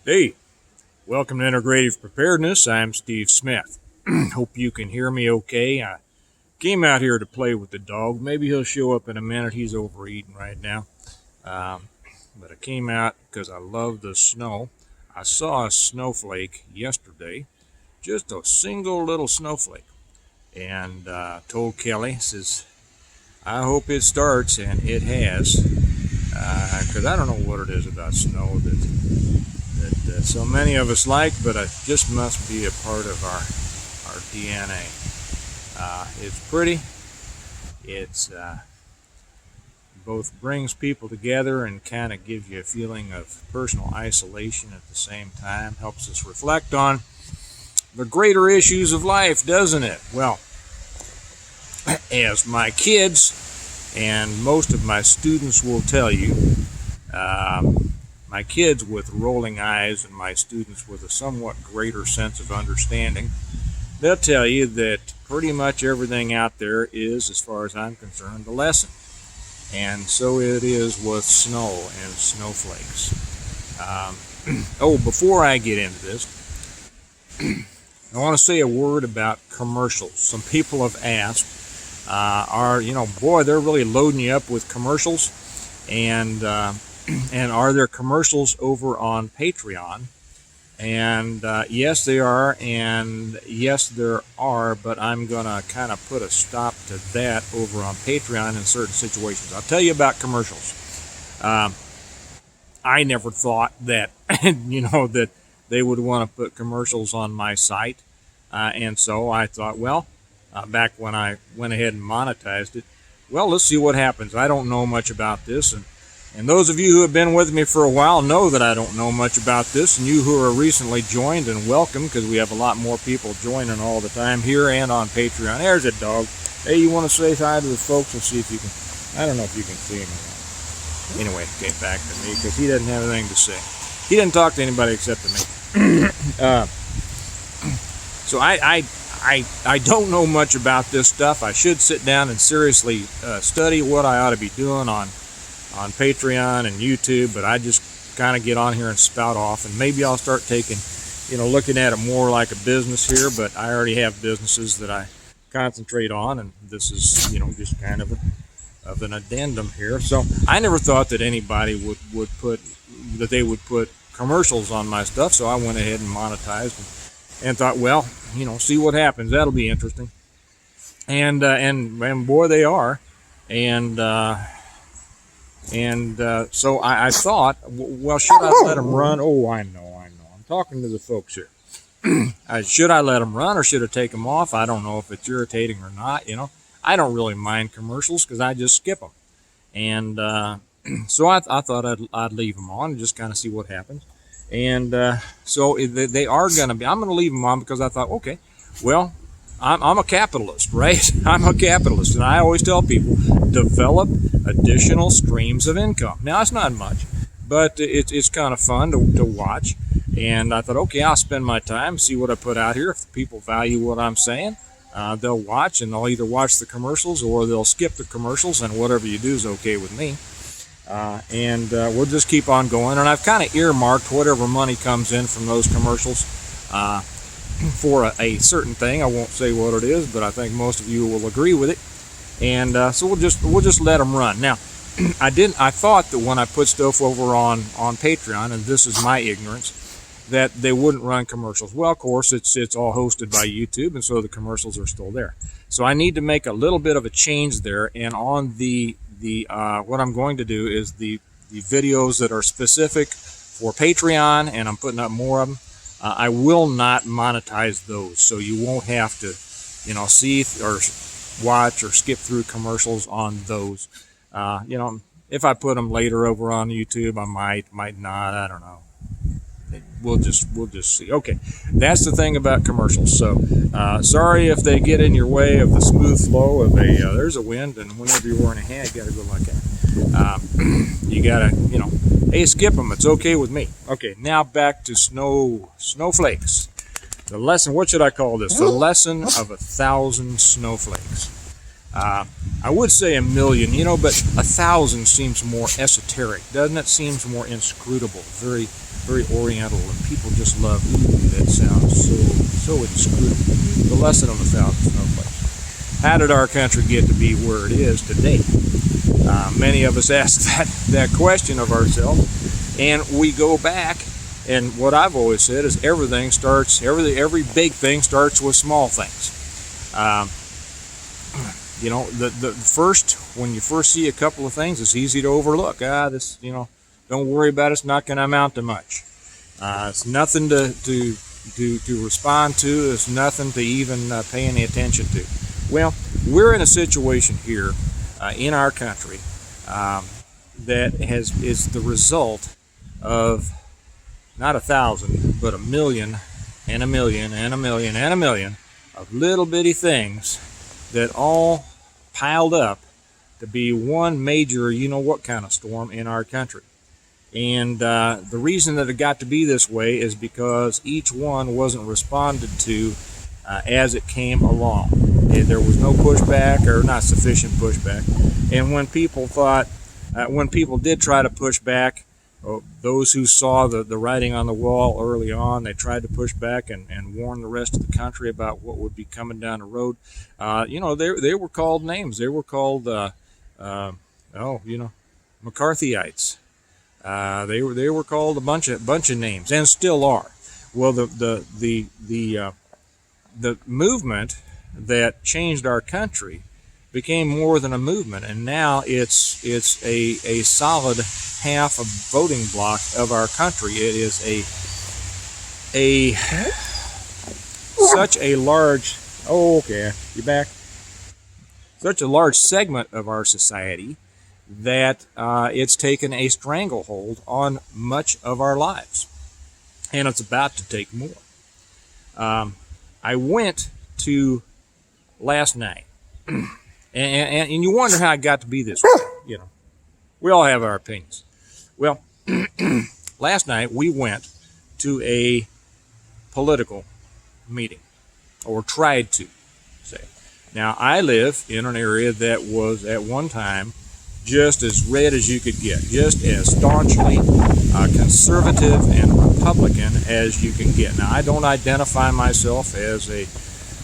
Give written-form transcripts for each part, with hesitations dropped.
Hey, welcome to Integrative Preparedness. I'm Steve Smith. Hope you can hear me okay. I came out here to play with the dog. Maybe he'll show up in a minute. He's overeating right now. But I came out because I love the snow. I saw a snowflake yesterday, just a single little snowflake. And told Kelly, says, I hope it starts, and it has. Because I don't know what it is about snow that so many of us like, but it just must be a part of our DNA. It's pretty. It's both brings people together and kind of gives you a feeling of personal isolation at the same time. Helps us reflect on the greater issues of life, doesn't it? Well, as my kids and most of my students will tell you, my kids with rolling eyes and my students with a somewhat greater sense of understanding, they'll tell you that pretty much everything out there is, as far as I'm concerned, a lesson. And so it is with snow and snowflakes. Before I get into this, I want to say a word about commercials. Some people have asked, they're really loading you up with commercials, and are there commercials over on Patreon? And yes, they are, and yes, there are, but I'm going to kind of put a stop to that over on Patreon in certain situations. I'll tell you about commercials. I never thought that, that they would want to put commercials on my site. And so I thought, back when I went ahead and monetized it, let's see what happens. I don't know much about this, and those of you who have been with me for a while know that I don't know much about this, and you who are recently joined, and welcome, because we have a lot more people joining all the time here and on Patreon. There's a dog. Hey, you want to say hi to the folks? We'll see if you can. I don't know if you can see him or not. Anyway, came back to me because he doesn't have anything to say. He didn't talk to anybody except to me. So I don't know much about this stuff. I should sit down and seriously study what I ought to be doing on Patreon and YouTube, but I just kind of get on here and spout off, and maybe I'll start looking at it more like a business here, but I already have businesses that I concentrate on, and this is, just kind of an addendum here. So I never thought that anybody would put commercials on my stuff, so I went ahead and monetized and thought, see what happens. That'll be interesting. And boy, they are. So I thought, should I let them run? Oh, I know. I'm talking to the folks here. Should I let them run or should I take them off? I don't know if it's irritating or not. I don't really mind commercials because I just skip them. And so I thought I'd leave them on and just kind of see what happens. And so they are going to be, I'm going to leave them on because I thought, okay, I'm a capitalist, right? I'm a capitalist, and I always tell people, develop additional streams of income. Now, it's not much, but it's kind of fun to watch. And I thought, okay, I'll spend my time, see what I put out here. If people value what I'm saying, they'll watch, and they'll either watch the commercials or they'll skip the commercials, and whatever you do is okay with me. We'll just keep on going. And I've kind of earmarked whatever money comes in from those commercials for a certain thing. I won't say what it is, but I think most of you will agree with it. And so we'll just let them run. Now, I thought that when I put stuff over on Patreon, and this is my ignorance, that they wouldn't run commercials. Well, of course, it's all hosted by YouTube, and so the commercials are still there. So I need to make a little bit of a change there. And on the what I'm going to do is the videos that are specific for Patreon, and I'm putting up more of them. I will not monetize those, so you won't have to, see or watch or skip through commercials on those. If I put them later over on YouTube, I might not. I don't know. We'll just see. Okay, that's the thing about commercials. So sorry if they get in your way of the smooth flow of there's a wind, and whenever you're wearing a hat, you got to go like that. You got to, hey, skip them. It's okay with me. Okay, now back to snowflakes. The lesson, what should I call this? The lesson of 1,000 snowflakes. I would say a million, but 1,000 seems more esoteric, doesn't it? Seems more inscrutable, very, very oriental, and people just love, ooh, that sounds so inscrutable. The lesson of 1,000 snowflakes. How did our country get to be where it is today? Many of us ask that question of ourselves, and we go back, and what I've always said is every big thing starts with small things. When you first see a couple of things, it's easy to overlook. This, don't worry about it. It's not going to amount to much. It's nothing to respond to. It's nothing to even pay any attention to. Well, we're in a situation here in our country that is the result of not 1,000, but a million and a million and a million and a million of little bitty things that all piled up to be one major, what kind of storm in our country. And the reason that it got to be this way is because each one wasn't responded to as it came along. There was no pushback, or not sufficient pushback. And when people did try to push back, those who saw the writing on the wall early on, they tried to push back and warn the rest of the country about what would be coming down the road. They were called names. They were called, McCarthyites. They were called a bunch of names, and still are. Well, the movement that changed our country became more than a movement, and now it's a solid half of voting block of our country. It is such a large you back? Such a large segment of our society that it's taken a stranglehold on much of our lives, and it's about to take more. I went to last night. And you wonder how it got to be this way. We all have our opinions. Well, last night we went to a political meeting, or tried to say. Now, I live in an area that was at one time just as red as you could get, just as staunchly conservative and Republican as you can get. Now, I don't identify myself as a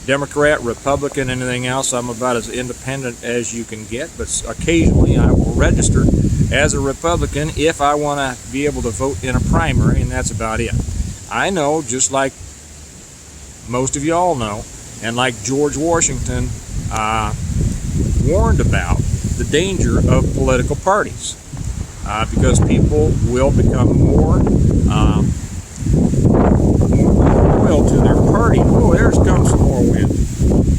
Democrat, Republican, anything else. I'm about as independent as you can get, but occasionally I will register as a Republican if I want to be able to vote in a primary, and that's about it. I know, just like most of you all know, and like George Washington warned about, the danger of political parties, because people will become more loyal to their party. Oh, there's comes some more wind.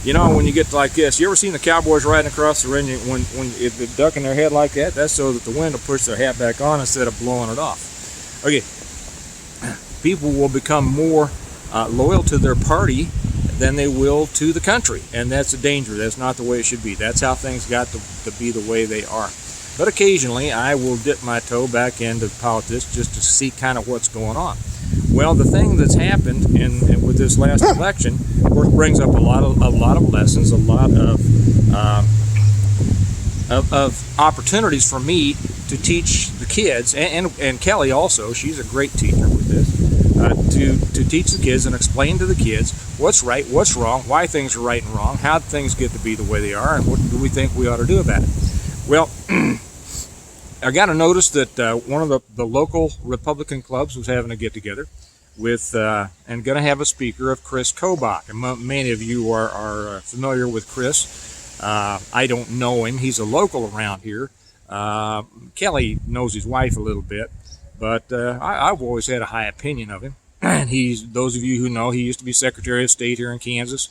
When you get like this, you ever seen the cowboys riding across the ring if they're ducking their head like that? That's so that the wind will push their hat back on instead of blowing it off. Okay, people will become more loyal to their party than they will to the country, and that's a danger. That's not the way it should be. That's how things got to be the way they are. But occasionally I will dip my toe back into politics just to see kind of what's going on. Well, the thing that's happened with this last election, of course, brings up a lot of lessons, a lot of opportunities for me to teach the kids, and Kelly also. She's a great teacher with this. To teach the kids and explain to the kids what's right, what's wrong, why things are right and wrong, how things get to be the way they are, and what do we think we ought to do about it. Well, I got to notice that one of the local Republican clubs was having a get-together with and going to have a speaker of Chris Kobach. And many of you are familiar with Chris. I don't know him. He's a local around here. Kelly knows his wife a little bit, but I've always had a high opinion of him. And those of you who know, he used to be Secretary of State here in Kansas.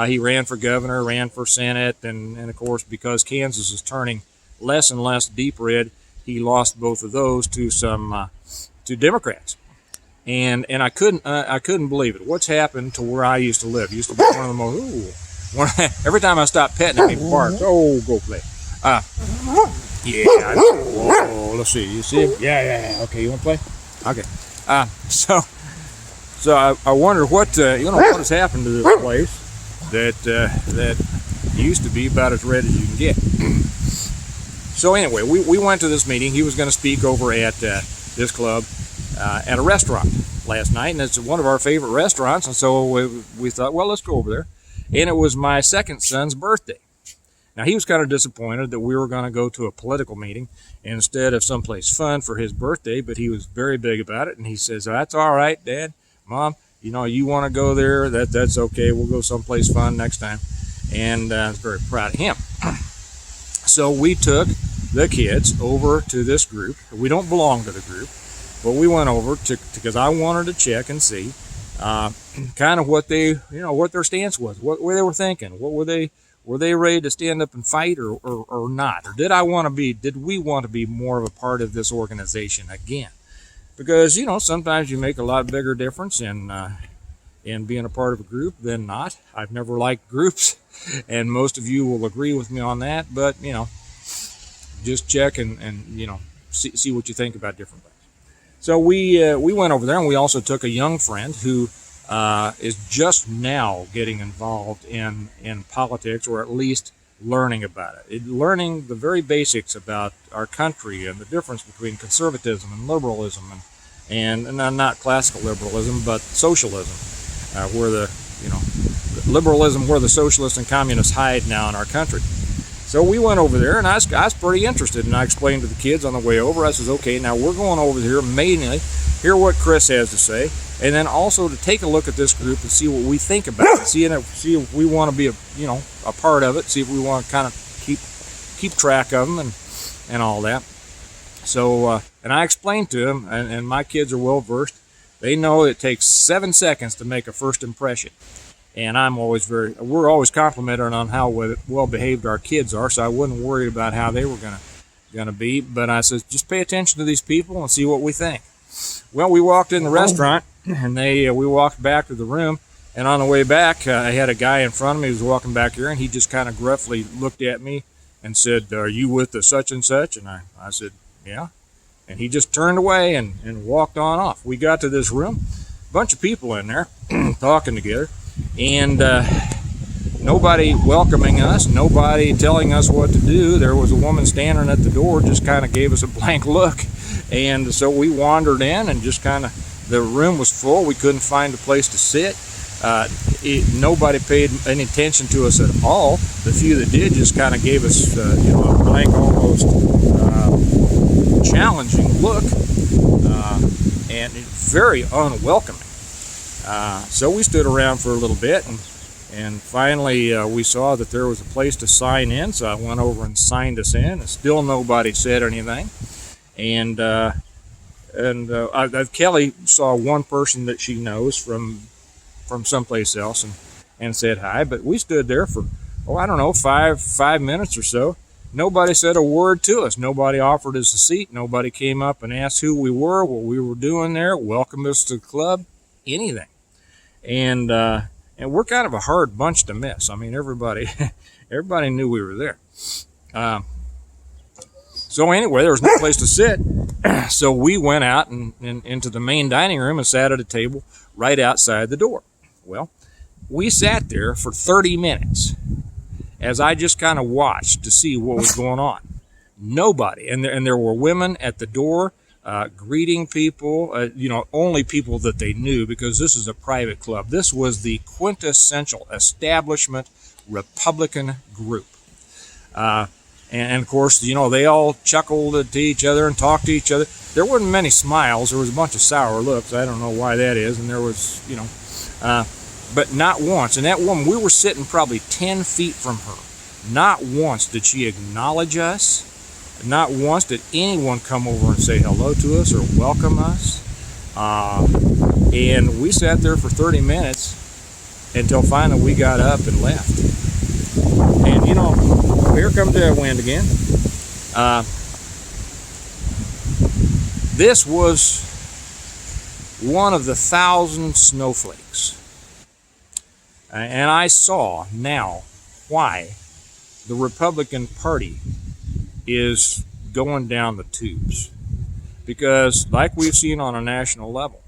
He ran for governor, ran for Senate, and of course, because Kansas is turning less and less deep red, he lost both of those to to Democrats. And I couldn't believe it. What's happened to where I used to live? It used to be one of the most. Every time I stopped petting him, he barked. Oh, go play. Yeah. Whoa, let's see. You see him? Yeah. Okay, you want to play? Okay. So I wonder what what has happened to this place that He used to be about as red as you can get. So anyway, we went to this meeting. He was going to speak over at this club at a restaurant last night, and it's one of our favorite restaurants, and so we thought, well, let's go over there. And it was my second son's birthday. Now, he was kind of disappointed that we were going to go to a political meeting instead of someplace fun for his birthday, but he was very big about it, and he says, that's all right, Dad, Mom, you want to go there, that's okay, we'll go someplace fun next time. And I was very proud of him. So we took the kids over to this group. We don't belong to the group, but we went over because I wanted to check and see kind of what what their stance was, what they were thinking, were they ready to stand up and fight or not? Or did we want to be more of a part of this organization again? Because, sometimes you make a lot bigger difference in being a part of a group than not. I've never liked groups, and most of you will agree with me on that, but, just check and see what you think about different things. So we went over there, and we also took a young friend who is just now getting involved in politics, or at least learning about it, learning the very basics about our country and the difference between conservatism and liberalism, and not classical liberalism, but socialism, where liberalism where the socialists and communists hide now in our country. So we went over there, and I was pretty interested, and I explained to the kids on the way over. I says, okay, now we're going over here mainly hear what Chris has to say, and then also to take a look at this group and see what we think about it, see if we want to be a part of it, see if we want to kind of keep track of them and all that. So and I explained to them, and my kids are well versed. They know it takes 7 seconds to make a first impression, and we're always complimenting on how well behaved our kids are, so I wasn't worried about how they were gonna be. But I said, just pay attention to these people and see what we think. Well, we walked in the restaurant, and we walked back to the room, and on the way back, I had a guy in front of me who was walking back here, and he just kind of gruffly looked at me and said, are you with the such and such? And I said, yeah. And he just turned away and walked on off. We got to this room, a bunch of people in there talking together, and nobody welcoming us, nobody telling us what to do. There was a woman standing at the door, just kind of gave us a blank look. And so we wandered in, and just the room was full. We couldn't find a place to sit. Nobody paid any attention to us at all. The few that did just kind of gave us, a blank, almost challenging look, and very unwelcoming. So we stood around for a little bit, and finally we saw that there was a place to sign in. So I went over and signed us in, and still nobody said anything. And Kelly saw one person that she knows from someplace else and said hi, but we stood there for, I don't know, five minutes or so. Nobody said a word to us. Nobody offered us a seat. Nobody came up and asked who we were, what we were doing there, welcomed us to the club, anything. And we're kind of a hard bunch to miss. I mean, everybody knew we were there. So anyway, there was no place to sit, so we went out and into the main dining room and sat at a table right outside the door. Well, we sat there for 30 minutes as I just kind of watched to see what was going on. Nobody, and there were women at the door greeting people, only people that they knew, because this is a private club. This was the quintessential establishment Republican group. And of course, they all chuckled to each other and talked to each other. There wasn't many smiles. There was a bunch of sour looks. I don't know why that is. And there was, but not once. And that woman, we were sitting probably 10 feet from her. Not once did she acknowledge us. Not once did anyone come over and say hello to us or welcome us. And we sat there for 30 minutes until finally we got up and left. And, here comes that wind again. This was one of the 1,000 snowflakes. And I saw now why the Republican Party is going down the tubes. Because, like we've seen on a national level,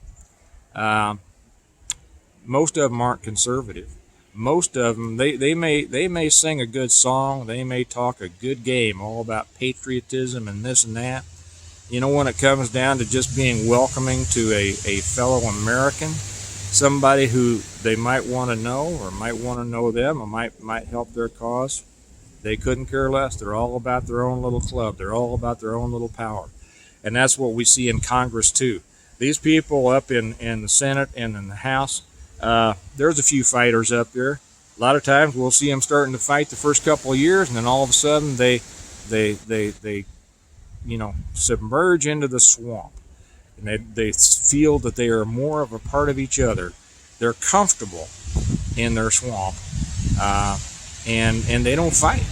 most of them aren't conservative. most of them, they may sing a good song, they may talk a good game, all about patriotism and this and that. When it comes down to just being welcoming to a fellow American, somebody who they might want to know or might want to know them or might help their cause, they couldn't care less. They're all about their own little club. They're all about their own little power. And that's what we see in Congress too. These people up in the Senate and in the House, there's a few fighters up there. A lot of times we'll see them starting to fight the first couple of years, and then all of a sudden they submerge into the swamp, and they feel that they are more of a part of each other. They're comfortable in their swamp, and they don't fight.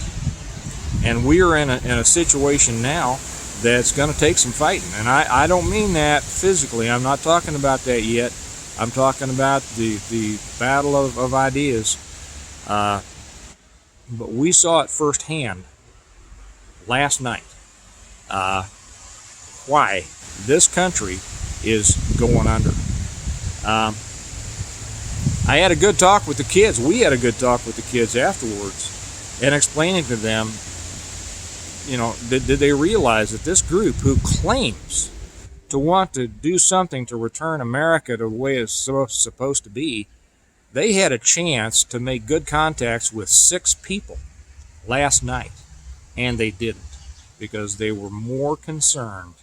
And we are in a situation now that's going to take some fighting. And I don't mean that physically. I'm not talking about that yet. I'm talking about the battle of ideas. But we saw it firsthand last night. Why this country is going under. I had a good talk with the kids. We had a good talk with the kids afterwards, and explaining to them, did they realize that this group who claims to want to do something to return America to the way it's supposed to be, they had a chance to make good contacts with 6 people last night, and they didn't, because they were more concerned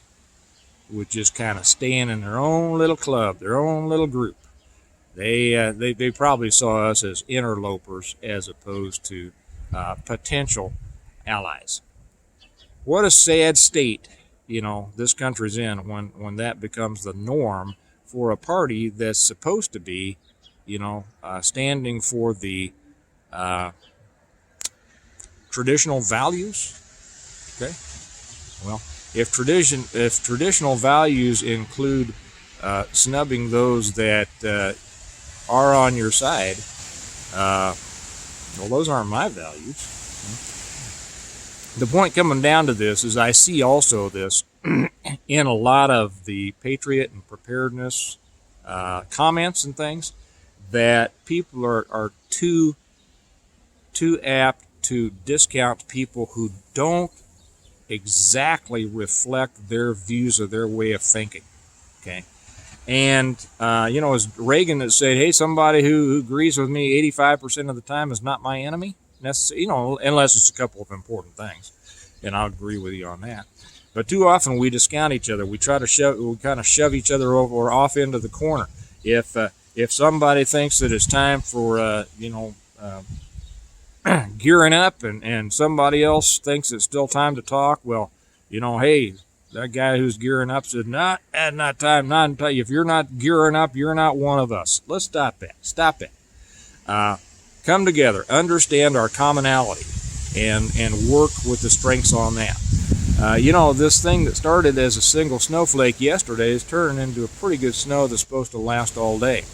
with just kind of staying in their own little club, their own little group. They probably saw us as interlopers as opposed to potential allies. What a sad state, this country's in when that becomes the norm for a party that's supposed to be, standing for the traditional values. Okay, well, if traditional values include snubbing those that are on your side, well, those aren't my values. The point coming down to this is I see also this in a lot of the patriot and preparedness comments and things, that people are too apt to discount people who don't exactly reflect their views or their way of thinking. Okay. And, as Reagan that said, hey, somebody who agrees with me 85% of the time is not my enemy. Unless it's a couple of important things, and I'll agree with you on that. But too often we discount each other. We try to shove each other over or off into the corner. If somebody thinks that it's time for gearing up, and somebody else thinks it's still time to talk, well, hey, that guy who's gearing up said, not time. If you're not gearing up, you're not one of us. Let's stop that. Come together, understand our commonality, and work with the strengths on that. This thing that started as a single snowflake yesterday has turned into a pretty good snow that's supposed to last all day.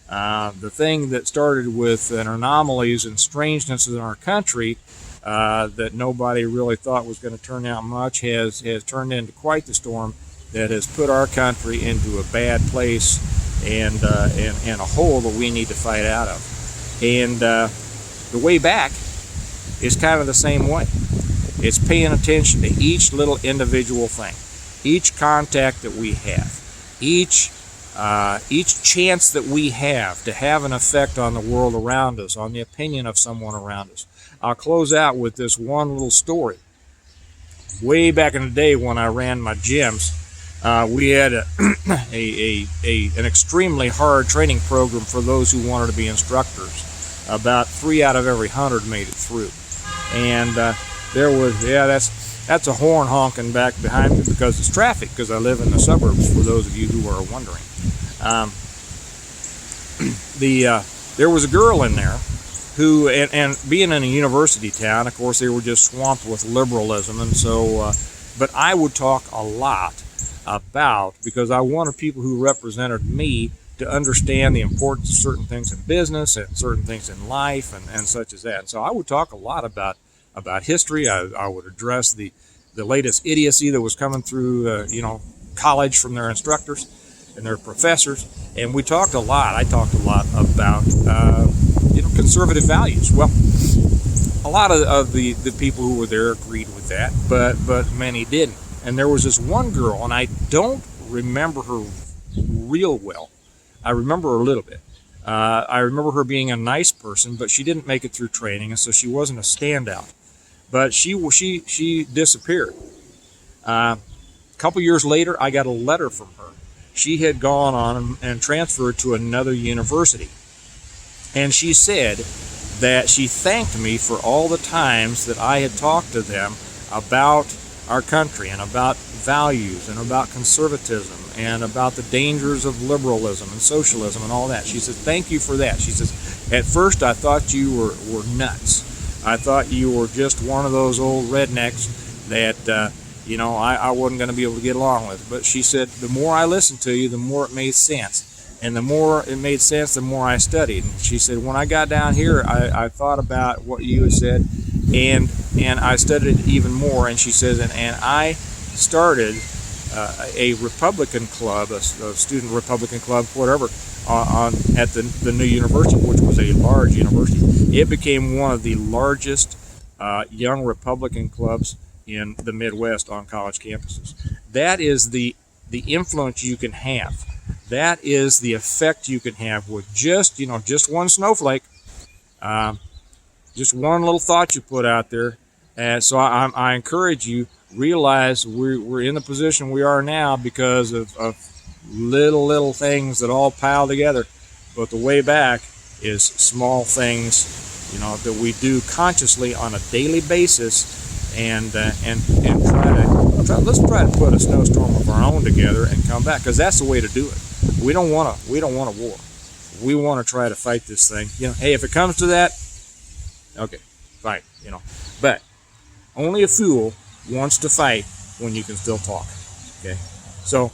The thing that started with anomalies and strangeness in our country that nobody really thought was going to turn out much has turned into quite the storm that has put our country into a bad place and a hole that we need to fight out of. And the way back is kind of the same way. It's paying attention to each little individual thing, each contact that we have, each chance that we have to have an effect on the world around us, on the opinion of someone around us. I'll close out with this one little story. Way back in the day when I ran my gyms, we had an extremely hard training program for those who wanted to be instructors. About 3 out of every 100 made it through, and there was that's a horn honking back behind me because it's traffic, because I live in the suburbs, for those of you who are wondering. There was a girl in there who, and being in a university town, of course, they were just swamped with liberalism, and so but I would talk a lot about, because I wanted people who represented me to understand the importance of certain things in business and certain things in life and such as that. And so I would talk a lot about history. I would address the latest idiocy that was coming through college from their instructors and their professors. And I talked a lot about conservative values. Well, a lot of the people who were there agreed with that, but many didn't. And there was this one girl, and I don't remember her real well. I remember her a little bit. I remember her being a nice person, but she didn't make it through training, and so she wasn't a standout. But she disappeared. A couple years later, I got a letter from her. She had gone on and transferred to another university. And she said that she thanked me for all the times that I had talked to them about our country and about values and about conservatism and about the dangers of liberalism and socialism and all that. She said, thank you for that. She says, at first I thought you were nuts. I thought you were just one of those old rednecks that, I wasn't going to be able to get along with. But she said, the more I listened to you, the more it made sense. And the more it made sense, the more I studied. And she said, when I got down here, I thought about what you had said, and I studied it even more. And she says, and I started a Republican club, a student Republican club, whatever, at the new university, which was a large university. It became one of the largest young Republican clubs in the Midwest on college campuses. That is the influence you can have. That is the effect you can have with just one snowflake, just one little thought you put out there. And so I encourage you, realize we're in the position we are now because of little things that all pile together. But the way back is small things, that we do consciously on a daily basis, and let's try to put a snowstorm of our own together and come back, because that's the way to do it. We don't want a war. We want to try to fight this thing. Hey, if it comes to that, okay, fight. But only a fool wants to fight when you can still talk. Okay, so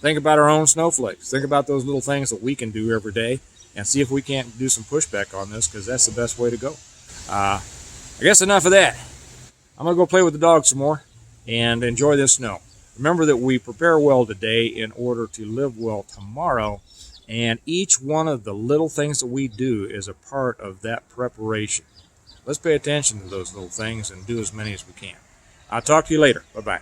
think about our own snowflakes. Think about those little things that we can do every day, and see if we can't do some pushback on this, because that's the best way to go. I guess enough of that. I'm gonna go play with the dog some more and enjoy this snow. Remember that we prepare well today in order to live well tomorrow, and each one of the little things that we do is a part of that preparation. Let's pay attention to those little things and do as many as we can. I'll talk to you later. Bye-bye.